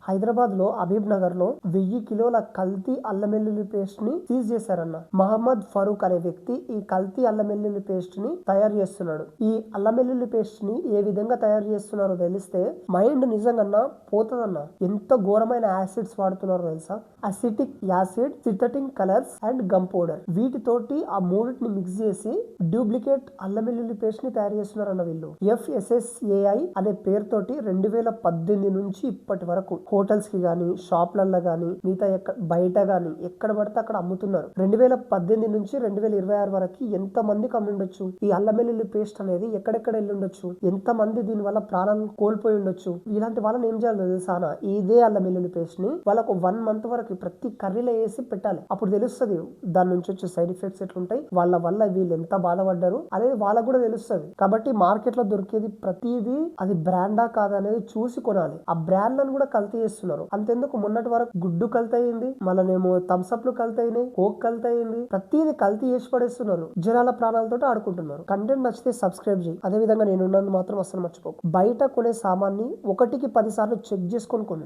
హైదరాబాద్ లో హబీబ్ నగర్ లో 1000 కిలోల కల్తీ అల్లం వెల్లుల్లి పేస్ట్ ని సీజ్ చేశారన్న. మహమ్మద్ ఫరూక్ అనే వ్యక్తి ఈ కల్తీ అల్లం వెల్లుల్లి పేస్ట్ ని తయారు చేస్తున్నాడు. ఈ అల్లం వెల్లుల్లి పేస్ట్ ని ఏ విధంగా తయారు చేస్తున్నారో తెలిస్తే మైండ్ నిజంగా పోతుందన్న. ఎంత ఘోరమైన యాసిడ్స్ వాడుతున్నారో తెలుసా? Acetic acid, synthetic colours and gum powder, వీటితోటి ఆ మూడింటిని మిక్స్ చేసి డూప్లికేట్ అల్లం వెల్లుల్లి పేస్ట్ ని తయారు చేస్తున్నారన్న వీళ్ళు. FSSAI అనే పేరుతోటి 2018 నుంచి ఇప్పటి వరకు హోటల్స్ కి గానీ, షాప్లలో గానీ, మిగతా బయట గానీ ఎక్కడ పడితే అక్కడ అమ్ముతున్నారు. 2018 నుంచి 2026 వరకు ఎంత మందికి అమ్ముండొచ్చు ఈ అల్లం వెల్లుల్లి పేస్ట్ అనేది? ఎక్కడెక్కడ వెళ్ళి ఉండొచ్చు? ఎంత మంది దీని వల్ల ప్రాణాలను కోల్పోయి ఉండొచ్చు? ఇలాంటి వాళ్ళని ఏం చేయాలి తెలుసానా? ఇదే అల్లం వెల్లుల్లి పేస్ట్ ని వాళ్ళకు 1 మంత్ వరకు ప్రతి కర్రీలో వేసి పెట్టాలి. అప్పుడు తెలుస్తుంది దాని నుంచి వచ్చే సైడ్ ఎఫెక్ట్స్ ఎట్లుంటాయి, వాళ్ళ వల్ల వీళ్ళు ఎంత బాధపడ్డారు అనేది వాళ్ళకు కూడా తెలుస్తుంది. కాబట్టి మార్కెట్ లో దొరికేది ప్రతిదీ అది బ్రాండా కాదా అనేది చూసి కొనాలి. ఆ బ్రాండ్లను కూడా కల్తీ చేస్తున్నారు. అంతెందుకు, మొన్నటి వరకు గుడ్డు కల్తీ అయింది, మళ్ళనేమో థమ్స్అప్లు కల్తీ అయినాయి, కోక్ కల్తీ అయింది. ప్రతిదీ కల్తీ చేసి పడేస్తున్నారు. జనాల ప్రాణాలతో ఆడుకుంటున్నారు. కంటెంట్ నచ్చితే సబ్స్క్రైబ్ చేయి. అదే విధంగా నేను మాత్రం అస్సలు మర్చిపోకు. బయట కొనే సామాన్ని 1కి 10 సార్లు చెక్ చేసుకొని కొను.